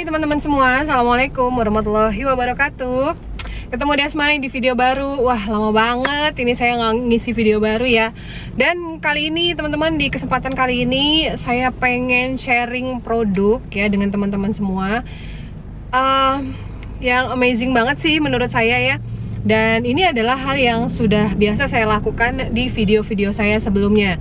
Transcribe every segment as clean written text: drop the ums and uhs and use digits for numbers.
Hai teman-teman semua, Assalamualaikum warahmatullahi wabarakatuh. Ketemu Desmai di video baru. Wah, lama banget ini saya ngisi video baru ya. Dan kali ini teman-teman, di kesempatan kali ini saya pengen sharing produk ya dengan teman-teman semua, yang amazing banget sih menurut saya ya. Dan ini adalah hal yang sudah biasa saya lakukan di video-video saya sebelumnya.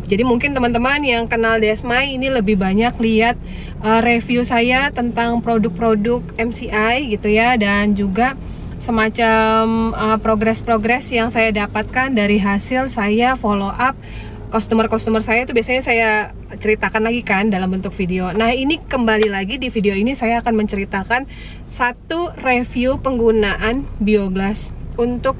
Jadi mungkin teman-teman yang kenal Desmai ini lebih banyak lihat review saya tentang produk-produk MCI gitu ya, dan juga semacam progres-progres yang saya dapatkan dari hasil saya follow up customer-customer saya. Itu biasanya saya ceritakan lagi kan dalam bentuk video. Nah, ini kembali lagi di video ini saya akan menceritakan satu review penggunaan Bioglass untuk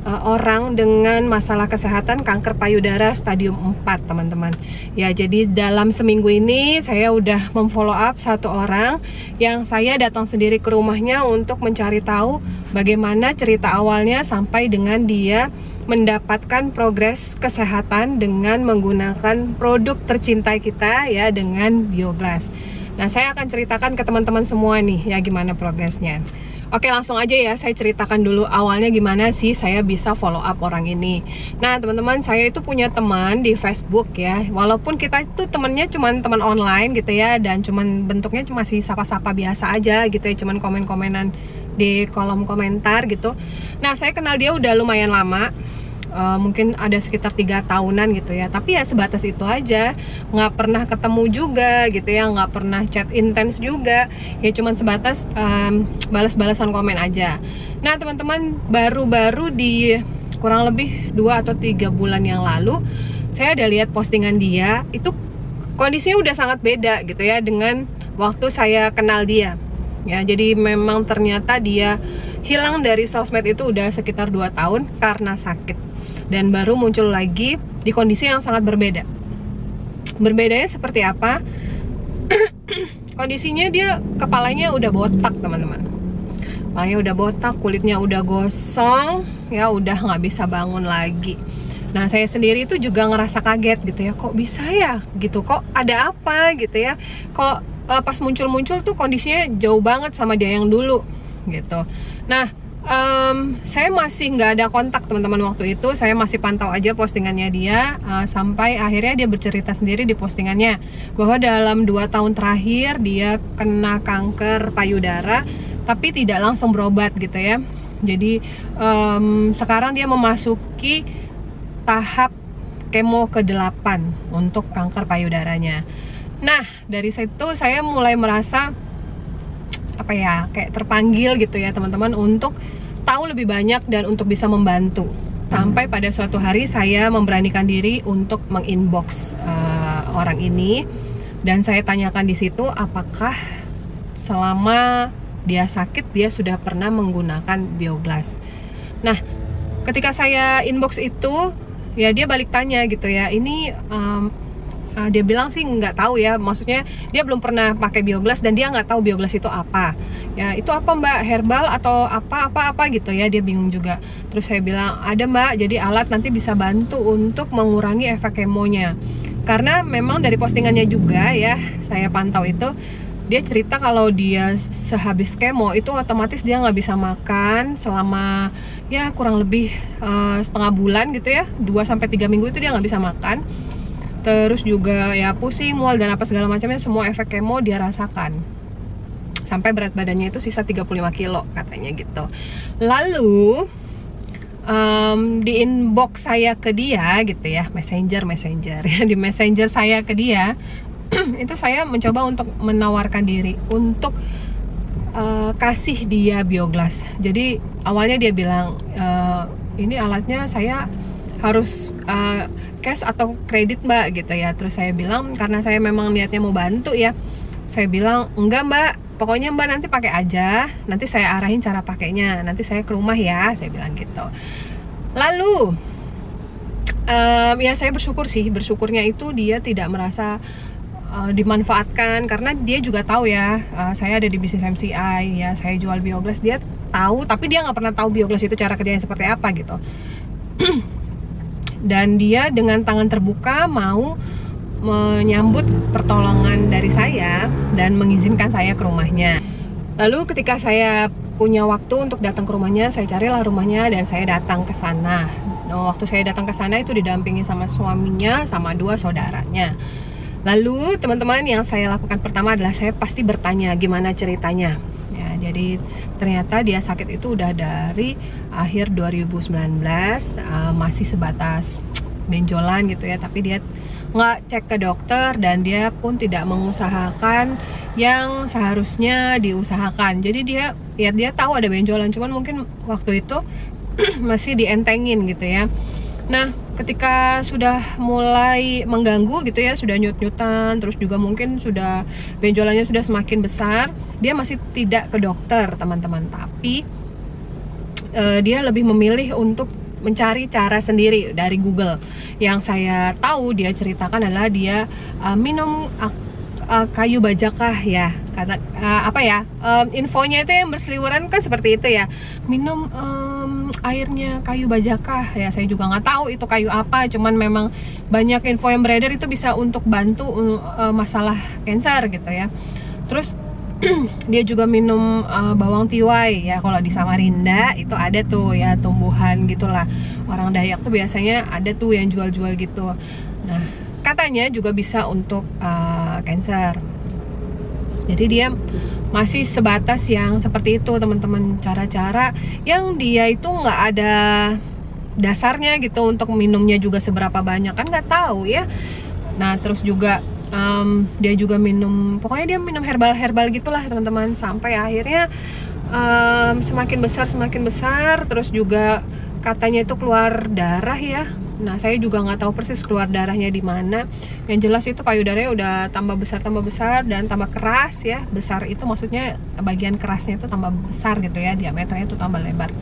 orang dengan masalah kesehatan kanker payudara stadium 4 teman-teman ya. Jadi dalam seminggu ini saya udah memfollow up satu orang yang saya datang sendiri ke rumahnya untuk mencari tahu bagaimana cerita awalnya sampai dengan dia mendapatkan progres kesehatan dengan menggunakan produk tercinta kita ya, dengan Bioglass. Nah, saya akan ceritakan ke teman-teman semua nih ya gimana progresnya. Oke, langsung aja ya, saya ceritakan dulu awalnya gimana sih saya bisa follow up orang ini. Nah, teman-teman, saya itu punya teman di Facebook ya. Walaupun kita itu temannya cuman teman online gitu ya, dan cuman bentuknya cuma masih sapa-sapa biasa aja gitu ya, cuman komen-komenan di kolom komentar gitu. Nah, saya kenal dia udah lumayan lama. Mungkin ada sekitar 3 tahunan gitu ya, tapi ya sebatas itu aja, nggak pernah ketemu juga gitu ya, nggak pernah chat intens juga ya, cuman sebatas balas-balasan komen aja. Nah teman-teman, baru-baru di kurang lebih 2 atau 3 bulan yang lalu saya ada lihat postingan dia, itu kondisinya udah sangat beda gitu ya dengan waktu saya kenal dia ya. Jadi memang ternyata dia hilang dari sosmed itu udah sekitar 2 tahun karena sakit, dan baru muncul lagi di kondisi yang sangat berbeda. Berbedanya seperti apa? Kondisinya dia kepalanya udah botak teman-teman. Kepalanya udah botak, kulitnya udah gosong ya, udah nggak bisa bangun lagi. Nah, saya sendiri itu juga ngerasa kaget gitu ya, kok bisa ya gitu, kok ada apa gitu ya, kok pas muncul-muncul tuh kondisinya jauh banget sama dia yang dulu gitu. Nah, saya masih nggak ada kontak teman-teman waktu itu. Saya masih pantau aja postingannya dia, sampai akhirnya dia bercerita sendiri di postingannya bahwa dalam 2 tahun terakhir dia kena kanker payudara, tapi tidak langsung berobat gitu ya. Jadi sekarang dia memasuki tahap kemo ke-8 untuk kanker payudaranya. Nah, dari situ saya mulai merasa apa ya, kayak terpanggil gitu ya teman-teman, untuk tahu lebih banyak dan untuk bisa membantu. Sampai pada suatu hari saya memberanikan diri untuk menginbox orang ini, dan saya tanyakan di situ apakah selama dia sakit dia sudah pernah menggunakan Bioglass. Nah, ketika saya inbox itu ya, dia balik tanya gitu ya, ini dia bilang sih nggak tahu ya, maksudnya dia belum pernah pakai Bioglass dan dia nggak tahu Bioglass itu apa ya. Itu apa mbak, herbal atau apa gitu ya, dia bingung juga. Terus saya bilang, ada mbak, jadi alat nanti bisa bantu untuk mengurangi efek kemonya. Karena memang dari postingannya juga ya, saya pantau itu, dia cerita kalau dia sehabis kemo itu otomatis dia nggak bisa makan selama ya kurang lebih setengah bulan gitu ya, 2-3 minggu itu dia nggak bisa makan. Terus juga ya pusing, mual dan apa segala macamnya, semua efek kemo dia rasakan. Sampai berat badannya itu sisa 35 kilo katanya gitu. Lalu di inbox saya ke dia gitu ya, messenger ya, di messenger saya ke dia itu saya mencoba untuk menawarkan diri untuk kasih dia Bioglass. Jadi awalnya dia bilang, ini alatnya saya harus cash atau kredit mbak gitu ya. Terus saya bilang, karena saya memang niatnya mau bantu ya, saya bilang enggak mbak, pokoknya mbak nanti pakai aja, nanti saya arahin cara pakainya, nanti saya ke rumah ya, saya bilang gitu. Lalu ya saya bersyukurnya itu dia tidak merasa dimanfaatkan, karena dia juga tahu ya, saya ada di bisnis MCI ya, saya jual Bioglass, dia tahu, tapi dia nggak pernah tahu Bioglass itu cara kerjanya seperti apa gitu. Dan dia dengan tangan terbuka mau menyambut pertolongan dari saya dan mengizinkan saya ke rumahnya. Lalu ketika saya punya waktu untuk datang ke rumahnya, saya carilah rumahnya dan saya datang ke sana. Nah, waktu saya datang ke sana itu didampingi sama suaminya, sama 2 saudaranya. Lalu teman-teman, yang saya lakukan pertama adalah saya pasti bertanya gimana ceritanya. Ya, jadi ternyata dia sakit itu udah dari akhir 2019, masih sebatas benjolan gitu ya, tapi dia nggak cek ke dokter dan dia pun tidak mengusahakan yang seharusnya diusahakan. Jadi dia tahu ada benjolan, cuman mungkin waktu itu masih dientengin gitu ya. Nah, ketika sudah mulai mengganggu gitu ya, sudah nyut-nyutan, terus juga mungkin sudah benjolannya sudah semakin besar, dia masih tidak ke dokter teman-teman, tapi dia lebih memilih untuk mencari cara sendiri dari Google. Yang saya tahu dia ceritakan adalah dia minum kayu bajakah ya, kata infonya itu yang berseliweran kan seperti itu ya, minum airnya kayu bajakah ya, saya juga nggak tahu itu kayu apa, cuman memang banyak info yang beredar itu bisa untuk bantu masalah cancer gitu ya. Terus dia juga minum bawang tiwai ya, kalau di Samarinda itu ada tuh ya, tumbuhan gitulah, orang Dayak tuh biasanya ada tuh yang jual-jual gitu. Nah, katanya juga bisa untuk cancer. Jadi dia masih sebatas yang seperti itu teman-teman, cara-cara yang dia itu nggak ada dasarnya gitu untuk minumnya juga seberapa banyak, kan nggak tahu ya. Nah, terus juga dia juga minum, pokoknya dia minum herbal gitulah teman-teman, sampai akhirnya semakin besar, terus juga katanya itu keluar darah ya. Nah, saya juga nggak tahu persis keluar darahnya di mana. Yang jelas itu payudaranya udah tambah besar dan tambah keras ya. Besar itu maksudnya bagian kerasnya itu tambah besar gitu ya, diameternya itu tambah lebar.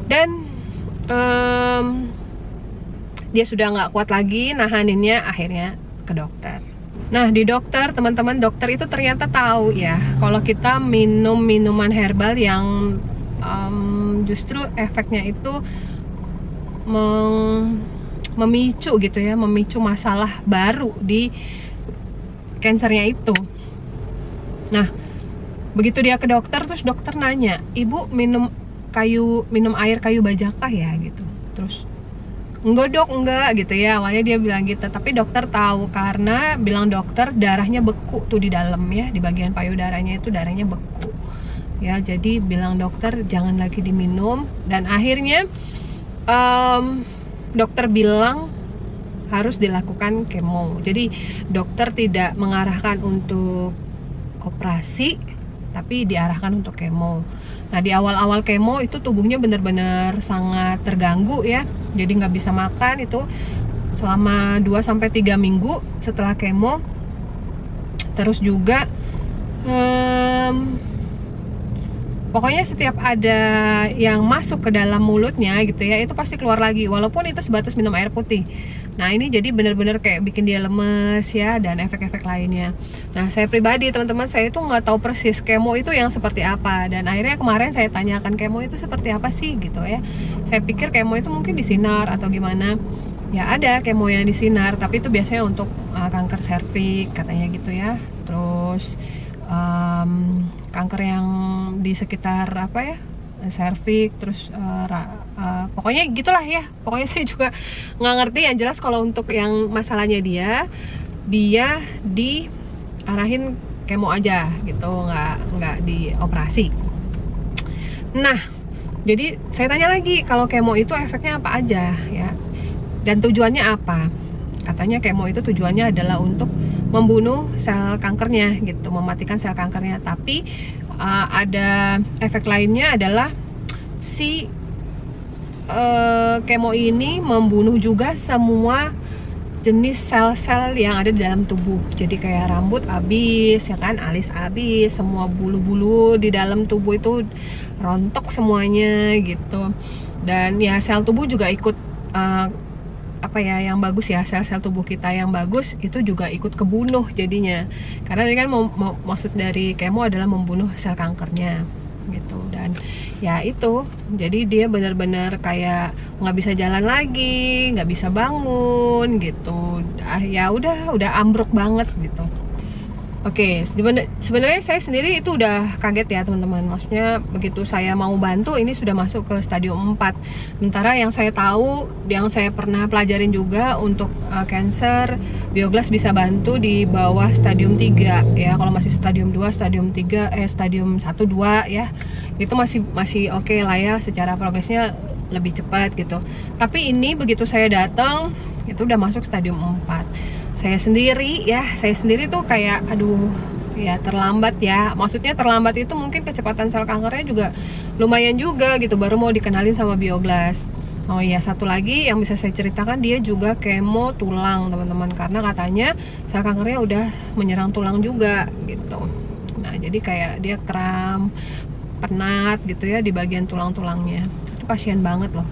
Dan dia sudah nggak kuat lagi nahaninnya, akhirnya ke dokter. Nah, di dokter teman-teman, dokter itu ternyata tahu ya kalau kita minum minuman herbal yang justru efeknya itu memicu gitu ya, memicu masalah baru di kansernya itu. Nah, begitu dia ke dokter, terus dokter nanya, "Ibu minum air kayu bajakah ya?" gitu. Terus, "Enggak dok, enggak," gitu ya. Awalnya dia bilang gitu, tapi dokter tahu karena bilang dokter darahnya beku tuh di dalam ya, di bagian payudaranya itu darahnya beku. Ya, jadi bilang dokter jangan lagi diminum, dan akhirnya dokter bilang harus dilakukan kemo. Jadi dokter tidak mengarahkan untuk operasi, tapi diarahkan untuk kemo. Nah, di awal-awal kemo itu tubuhnya benar-benar sangat terganggu ya. Jadi nggak bisa makan itu selama 2-3 minggu setelah kemo. Terus juga pokoknya setiap ada yang masuk ke dalam mulutnya gitu ya, itu pasti keluar lagi, walaupun itu sebatas minum air putih. Nah, ini jadi benar-benar kayak bikin dia lemes ya, dan efek-efek lainnya. Nah, saya pribadi teman-teman, saya itu nggak tahu persis kemo itu yang seperti apa, dan akhirnya kemarin saya tanyakan kemo itu seperti apa sih gitu ya. Saya pikir kemo itu mungkin disinar atau gimana. Ya, ada kemo yang disinar, tapi itu biasanya untuk kanker serviks katanya gitu ya. Terus kanker yang di sekitar apa ya, serviks, terus pokoknya gitulah ya. Pokoknya saya juga nggak ngerti. Yang jelas kalau untuk yang masalahnya dia diarahin kemo aja gitu, nggak dioperasi. Nah, jadi saya tanya lagi, kalau kemo itu efeknya apa aja ya, dan tujuannya apa. Katanya kemo itu tujuannya adalah untuk membunuh sel kankernya gitu, mematikan sel kankernya. Tapi ada efek lainnya adalah si kemo ini membunuh juga semua jenis sel-sel yang ada di dalam tubuh. Jadi kayak rambut habis ya kan, alis habis, semua bulu-bulu di dalam tubuh itu rontok semuanya gitu. Dan ya sel tubuh juga ikut yang bagus ya, sel-sel tubuh kita yang bagus itu juga ikut kebunuh jadinya. Karena ini kan maksud dari kemo adalah membunuh sel kankernya. gitu. Dan ya itu, jadi dia benar-benar kayak nggak bisa jalan lagi, nggak bisa bangun gitu. Ya udah ambruk banget gitu. Oke, sebenarnya saya sendiri itu udah kaget ya teman-teman. Maksudnya begitu saya mau bantu, ini sudah masuk ke stadium 4. Sementara yang saya tahu, yang saya pernah pelajarin juga untuk cancer, Bioglas bisa bantu di bawah stadium 3 ya. Kalau masih stadium 2, stadium 3, stadium 1, 2 ya. Itu masih oke lah ya, secara progresnya lebih cepat gitu. Tapi ini begitu saya datang, itu udah masuk stadium 4. Saya sendiri tuh kayak aduh ya terlambat ya. Maksudnya terlambat itu mungkin kecepatan sel kankernya juga lumayan juga gitu, baru mau dikenalin sama Bioglas. Oh iya, satu lagi yang bisa saya ceritakan, dia juga kemo tulang teman-teman, karena katanya sel kankernya udah menyerang tulang juga gitu. Nah jadi kayak dia kram, penat gitu ya di bagian tulang-tulangnya. Itu kasihan banget loh.